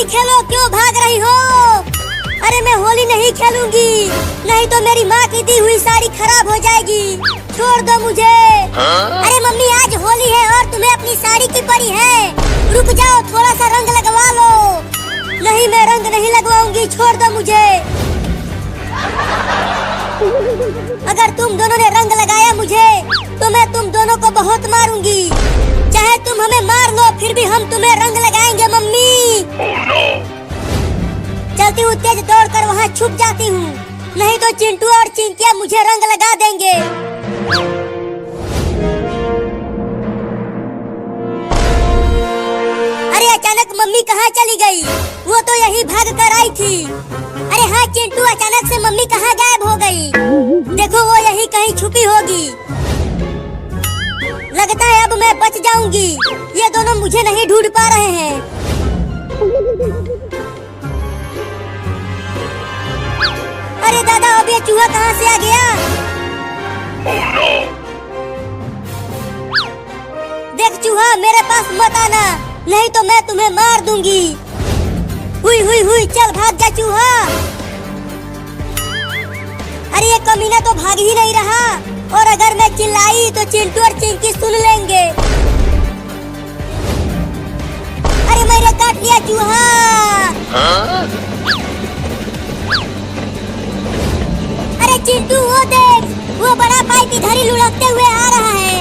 होली खेलो, क्यों भाग रही हो? अरे मैं होली नहीं खेलूंगी, नहीं तो मेरी माँ की दी हुई साड़ी खराब हो जाएगी। छोड़ दो मुझे। अरे मम्मी आज होली है और तुम्हें अपनी साड़ी की पड़ी है। रुक जाओ, थोड़ा सा रंग लगवा लो। नहीं, मैं रंग नहीं लगवाऊंगी, छोड़ दो मुझे। अगर तुम दोनों ने रंग लगाया मुझे तो मैं तुम दोनों को बहुत मारूंगी। चाहे तुम हमें मार लो फिर भी हम तुम्हें रंग लगाएंगे मम्मी। चलती हूँ, तेज दौड़कर वहाँ छुप जाती हूँ, नहीं तो चिंटू और चिंकिया मुझे रंग लगा देंगे। अरे अचानक मम्मी कहाँ चली गई? वो तो यही भाग कर आई थी। अरे हाँ चिंटू, अचानक से मम्मी कहाँ गायब हो गई? देखो वो यही कहीं छुपी होगी। लगता है अब मैं बच जाऊंगी, ये दोनों मुझे नहीं ढूंढ पा रहे हैं। अरे दादा, अब ये चूहा कहाँ से आ गया? देख चूहा, मेरे पास मत आना, नहीं तो मैं तुम्हें मार दूंगी। हुई हुई हुई, चल भाग जा चूहा। अरे ये कमीना तो भाग ही नहीं रहा, और अगर मैं चिल्लाई तो चिंटू और चिंकी सुन लेंगे। अरे मैंने काट लिया चूहा। अरे चिंटू वो देख, वो बड़ा पाइप इधर ही लुढ़कते हुए आ रहा है।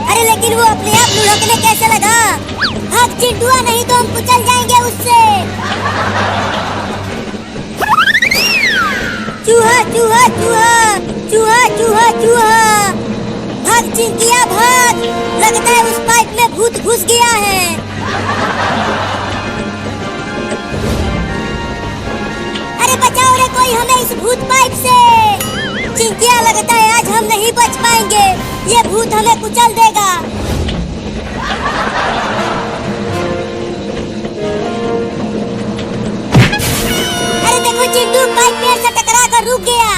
अरे लेकिन वो अपने आप लुढ़कने कैसे लगा? भाग चिंटुआ, नहीं तो हम कुचल जाएंगे उससे। चूहा चूहा चूहा चूहा चूहा चूहा, भाग चिंकिया भाग, लगता है उस पाइप में भूत घुस गया है। अरे बचाओ रे कोई हमें इस भूत पाइप से। चिंकिया, लगता है आज हम नहीं बच पाएंगे, ये भूत हमें कुचल देगा। अरे देखो चिंटू, पाइप पेड़ से टकरा कर रुक गया।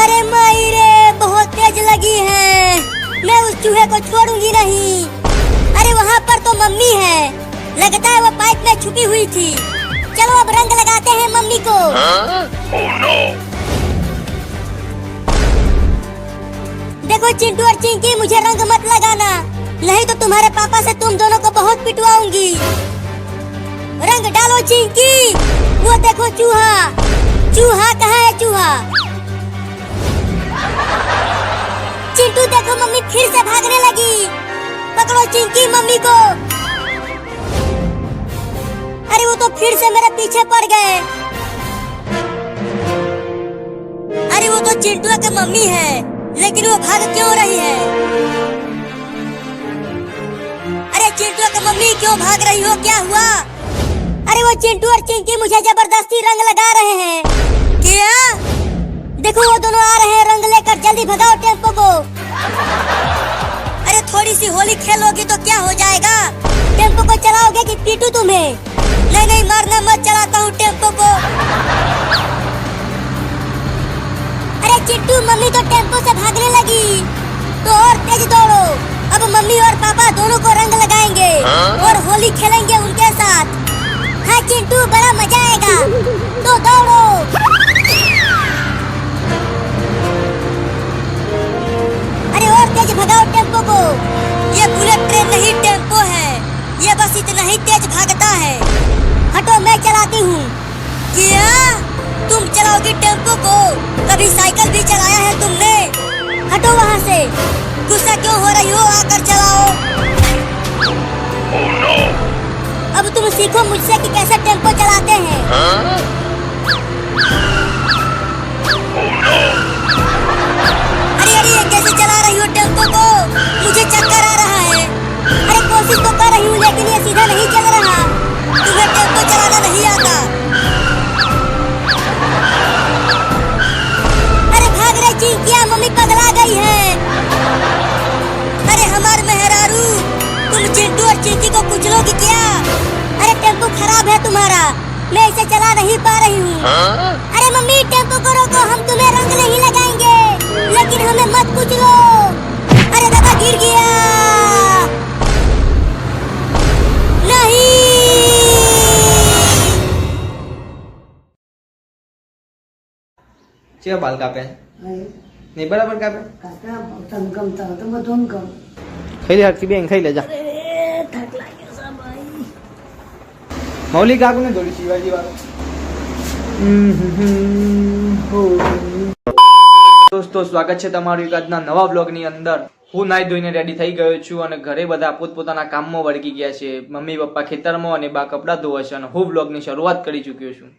अरे माई रे, बहुत तेज लगी है, मैं उस चूहे को छोड़ूंगी नहीं। अरे वहाँ पर तो मम्मी है, लगता है वो पाइप में छुपी हुई थी। चलो अब रंग लगाते हैं मम्मी को। देखो चिंटू और चिंकी, मुझे रंग मत लगाना, नहीं तो तुम्हारे पापा से तुम दोनों को बहुत पिटवाऊंगी। रंग डालो चिंकी। वो देखो चूहा, चूहा कहाँ है चूहा? चिंटू देखो, मम्मी फिर से भागने लगी। पकड़ो चिंकी मम्मी को। अरे वो तो फिर से मेरे पीछे पड़ गए। अरे वो तो चिंटू की मम्मी है, लेकिन वो भाग क्यों रही है? अरे चिंटू की मम्मी, क्यों भाग रही हो, क्या हुआ? अरे वो चिंटू और चिंकी मुझे जबरदस्ती रंग लगा रहे हैं। क्या? देखो वो दोनों आ रहे हैं रंग लेकर, जल्दी भगाओ टेम्पो को। अरे थोड़ी सी होली खेलोगी तो क्या हो जाएगा? टेम्पो को चलाओगे कि पीटू तुम्हें? नहीं नहीं, मारना मत, चलाता हूँ टेम्पो को। अरे चिट्टू, मम्मी तो टेम्पो से भागने लगी, तो और तेज दौड़ो। अब मम्मी और पापा दोनों को रंग लगाएंगे और होली खेलेंगे उनके साथ। हाँ चिंटू, बड़ा मजा आएगा, तो दौड़ो। अरे और तेज भगाओ टेम्पो को। ये बुलेट ट्रेन नहीं टेम्पो है, ये बस इतना ही तेज भागता है। हटो, मैं चलाती हूँ। क्या तुम चलाओगी टेम्पो को? कभी साइकिल भी चलाया है तुमने? हटो वहाँ से, गुस्सा क्यों हो रही हो, आकर चलाओ। अब तुम सीखो मुझसे कि कैसे टेम्पो चलाते हैं। अरे अरे, ये कैसे चला रही हो टेम्पो को? मुझे चक्कर आ रहा है। अरे कोशिश तो कर रही हूँ, लेकिन ये सीधा नहीं चल रहा। तुम्हें टेम्पो चलाना नहीं आता। अरे भाग रे चिंकिया, मम्मी पगला गई है। अरे हमारे मेहरारू, तुम चिंटू और चिंकी को कुचलोगी क्या? अरे टेम्पो खराब है तुम्हारा, मैं इसे चला नहीं पा रही हूँ। अरे मम्मी टेम्पो को रोको, हम तुम्हें रंग नहीं लगाएंगे, लेकिन हमें मत कुचलो। अरे दादा गिर गया। ચેવા બાલ કાપે હવે નહીં બરાબર કાપે કાકા તને ગમતા હોય તો બધું ગમ ખાઈ લે હરકી બેન ખાઈ લેજા થાક લાગ્યો છે ભાઈ મૌલિક કાકુ ને દોડી શિવાજી વાળો દોસ્તો સ્વાગત છે તમારું એક આજના નવા બ્લોગની અંદર. હું નાઈ ધોઈને રેડી થઈ ગયો છું અને ઘરે બધા પોતપોતાના કામમાં વળગી ગયા છે. મમ્મી પપ્પા ખેતરમાં અને બા કપડાં ધોવે છે અને હું બ્લોગની શરૂઆત કરી ચૂક્યો છું.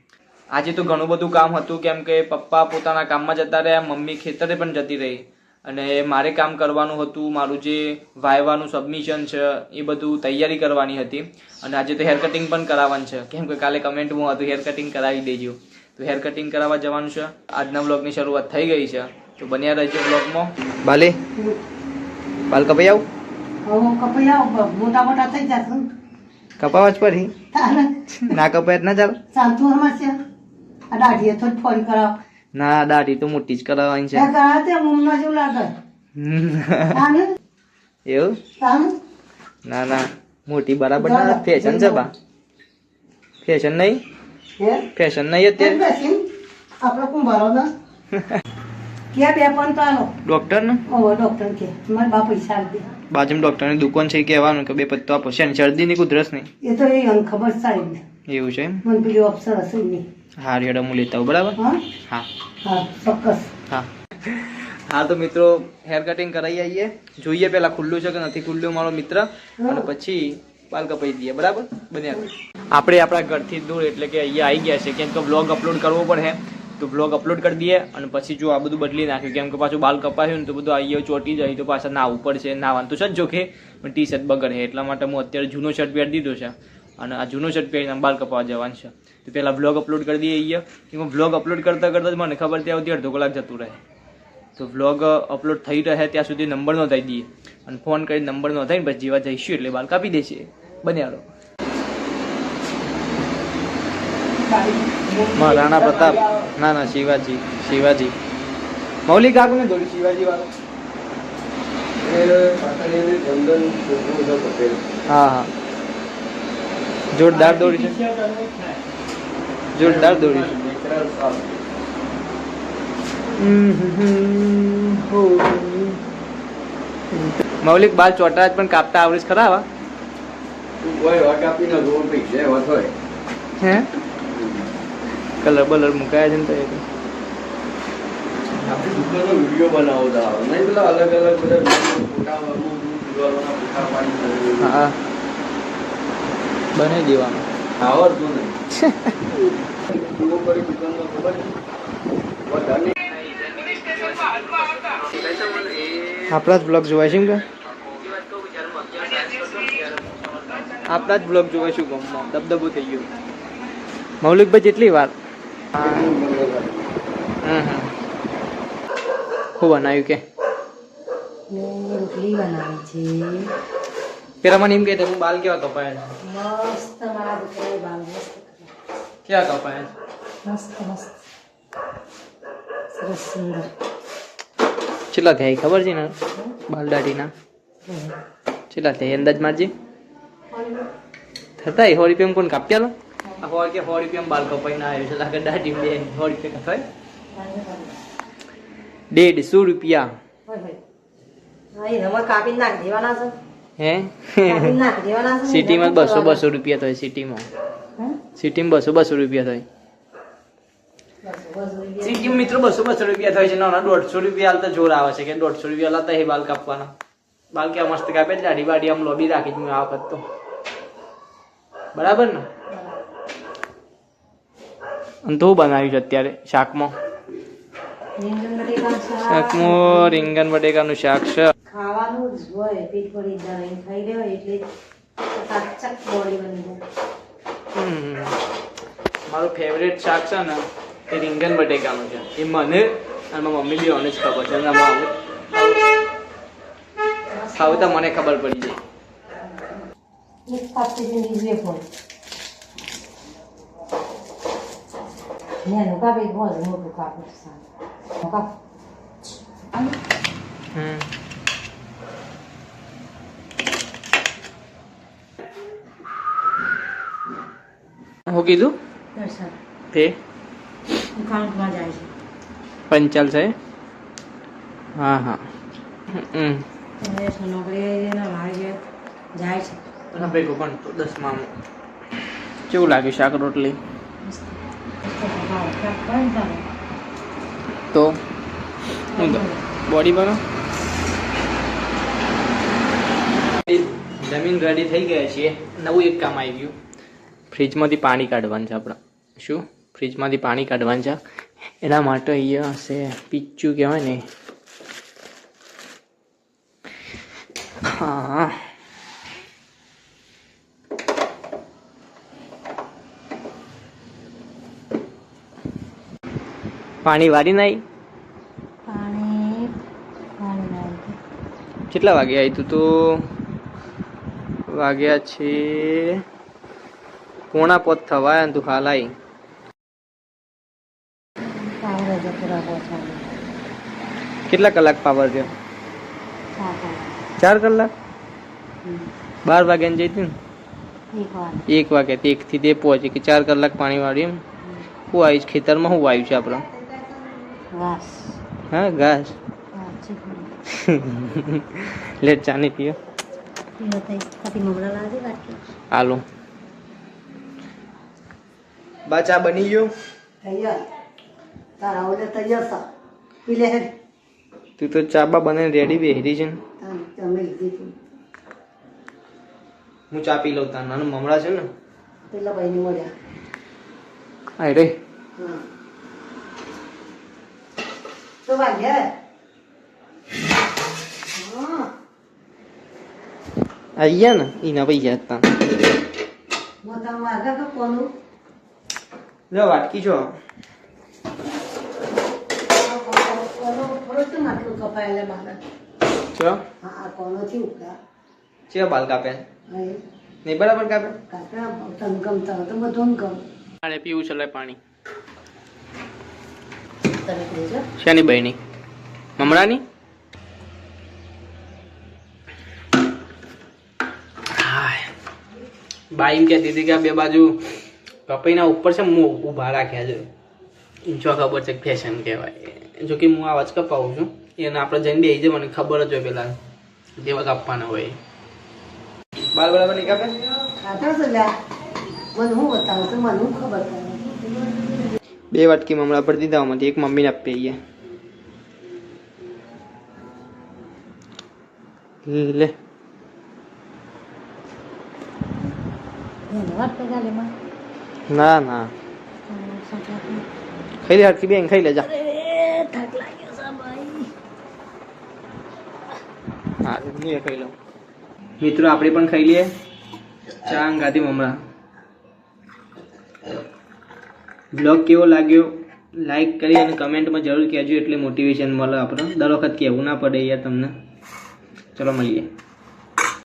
આજે તો ઘણું બધું કામ હતું કેમ કે પપ્પા પોતાના કામમાં જતા રહ્યા, મમ્મી ખેતરે પણ જતી રહી અને મારે કામ કરવાનું હતું. મારું જે વાયવાનું સબમિશન છે એ બધું તૈયારી કરવાની હતી અને આજે તો હેર કટિંગ પણ કરાવવાનું છે કેમ કે કાલે કમેન્ટમાં હતું હેર કટિંગ કરાવી દેજો, તો હેર કટિંગ કરાવવા જવાનું છે. આજના બ્લોગની શરૂઆત થઈ ગઈ છે તો બન્યા રહેજો બ્લોગમાં. બાલે બાલ કપાઈ આવું હવે કપૈયા મોટા મોટા થઈ જશે કપાવા જ પડી ના કપાય ના ચાલે ચાલતું અમાર છે આ દાઢીએ થોડી ફોડી કરાવ ના દાઢી તો મોટી જ કરાવવાની છે. કરાવે તે મુમના જેવું લાગે તાને એવું તાને ના ના મોટી બરાબર ના ફેશન છે બા, ફેશન નહીં હે ફેશન નહીં અત્યારે આપણે કુંભારો ના કે બે પણ તો આલો ડોક્ટર ને ઓહો ડોક્ટર કે મારા બા પૈસા આપી દે બાજુમાં ડોક્ટરની દુકાન છે કહેવાનું કે બે પત્તો આપો છે શરદી ની કુદરસ નહીં એ તો એ અંગ ખબર સારી એવું છે એમ. મને પેલી અફસર હશે નહીં હા રેડ હું લેતા આવું બરાબર. હા હા હા ચોક્કસ હા હા તો મિત્રો હેર કટિંગ કરાવી આવીએ, જોઈએ પેલા ખુલ્લું છે કે નથી ખુલ્લું મારો મિત્ર અને પછી બાલ કપાઈ દઈએ બરાબર. બન્યા આપણે આપણા ઘરથી દૂર એટલે કે અહીંયા આવી ગયા છે કેમ કે બ્લોગ અપલોડ કરવો પડે તો બ્લોગ અપલોડ કરી દઈએ અને પછી જો આ બધું બદલી નાખ્યું કેમ કે પાછું બાલ કપાયું ને તો બધું અહીંયા ચોટી જાય તો પાછા નાવું પડશે. નાવાનું તો છે જ જોકે પણ ટી શર્ટ બગડે એટલા માટે હું અત્યારે જૂનો શર્ટ પહેરી દીધો છે અને આ જૂનો શર્ટ પહેરીને બાલ કપાવા જવાનું છે. તો પહેલાં બ્લોગ અપલોડ કરી દઈએ અહીંયા કેમ કે બ્લોગ અપલોડ કરતાં કરતાં જ મને ખબર ત્યાં સુધી અડધો કલાક જતું રહે. તો બ્લોગ અપલોડ થઈ રહે ત્યાં સુધી નંબર નોંધાઈ દઈએ અને ફોન કરીને નંબર નોંધાઈને પછી જેવા જઈશું એટલે બાલ કાપી દેશે. બન્યા રાણા પ્રતાપ ના ના શિવાજી શિવાજી મૌલિક કાકુ ને દોડી શિવાજી વાળો હા હા જોરદાર દોડી છે, જોરદાર દોડી છે. મૌલિક બાલ ચોટા પણ કાપતા આવડે ખરા આવા હે કલર બલર મુકાયા છે ને તો વિડીયો બનાવતા નહીં પેલા અલગ અલગ બધા હા બની દેવાનું આવડતું નહીં આપણા જ બ્લોગ જોવાય છે એમ કે આપણા જ બ્લોગ જોવાય શું ગમમાં દબદબો થઈ ગયો. મૌલિકભાઈ જેટલી વાર શું બનાવ્યું કે રોટલી બનાવી છે પેલા મને એમ કહેતા હું બાલ કેવા કપાયા મસ્ત મારા દીકરાએ બાલ મસ્ત કેવા કપાયા મસ્ત મસ્ત સરસ સુંદર કેટલા થયા ખબર છે ને બાલ દાઢીના કેટલા થયા અંદાજ મારજી થતા 100 રૂપિયા કોણ કાપ્યા લો 100 રૂપિયા બાલ કપાઈ ના આવ્યું છે લાગે દાઢી 100 રૂપિયા કપાય 150 રૂપિયા કાપી નાખ દેવાના છે હે સિટીમાં 200 રૂપિયા થાય સિટીમાં સિટીમાં 200 રૂપિયા થાય સિટીમાં મિત્રો 200 રૂપિયા થાય છે ના 150 રૂપિયા હાલતા જોર આવે છે કે 150 રૂપિયા લાતા એ બાલ કાપવાના બાલ ક્યાં મસ્ત કાપે દાઢી બાડી આમ લોબી રાખી હું આ વખત તો બરાબર ને. અને તો બનાવ્યું છે અત્યારે શાકમાં રીંગણ બટેકાનું શાક છે. ખાવાનું જ હોય પેટ ભરી જાય ખાઈ લેવાય એટલે ચક બોડી બની જાય. મારું ફેવરેટ શાક છે ને એ રીંગણ બટેકાનું છે. એ મને અને મારી મમ્મી બી ઓને જ ખબર છે ખાવું તો મને ખબર પડી જાય. એક પાછી જિંદગી ફોન ને કાપે બોલ મોટું કાપે કાપ હું કીધું દર્શન તે એકાઉન્ટમાં જાય છે પંચાલ છે હા હા નોકરી લાગે જાય છે ભેગો પણ તો 10માં કેવું લાગ્યું શાક રોટલી તો બોડી બનો જમીન રેડી થઈ ગયા છીએ નવું એક કામ આવી ગયું ફ્રીજમાંથી પાણી કાઢવાનું છે આપણે શું ફ્રીજમાંથી પાણી કાઢવાનું છે એના માટે અહીંયા હશે પીચું કહેવાય ને હા પાણી વારી નાઈ કેટલા વાગે આવી તું તો વાગ્યા છે 4:45 થવા તું હાલ આવી કેટલા કલાક પાવર થયો 4 કલાક 12 વાગ્યાને જઈતી ને 1 વાગે 1 થી 2 પહોંચી કે 4 કલાક પાણી વાળી એમ શું આવ્યું ખેતરમાં શું આવ્યું છે આપણે હા ઘાસ લેટ ચાની પીઓ હાલો બા ચા બની ગયો તું તો ચા બા બને રેડી બેહરી છે ને હું ચા પી લઉં તાર નાનું મમરા છે ને આ રે અહીંયા ને એના પૈસા હતા લે વાટકી છો ચો ચે બાલ કાપે નહીં બરાબર કાપે પાણી પીવું છે લે પાણી શેની બહેની મમરાની બાઈ એમ કહેતી હતી કે બે બાજુ કપાઈના ઉપર છે હું ઊભા રાખ્યા છે જો ખબર છે ફેશન કહેવાય જો કે હું આવાજ કપાવું છું એને આપણે જઈને બે છે મને ખબર જ હોય પેલા જેવા કાપવાના હોય બાલ બરાબર નહીં કાપે બે વાટકી મમરા પર દીધા આમાંથી એક મમ્મીને આપી ગયા લે ના ના ખાઈ લે હાથથી બેન ખાઈ લે જા હા હું ખાઈ લઉં મિત્રો આપણે પણ ખાઈ લઈએ ચા ગાતી મમરા બ્લોગ કેવો લાગ્યો લાઈક કરી અને કમેન્ટમાં જરૂર કહેજો એટલે મોટિવેશન મળે આપણે દર વખત કહેવું ના પડે યાર તમને ચલો મળીએ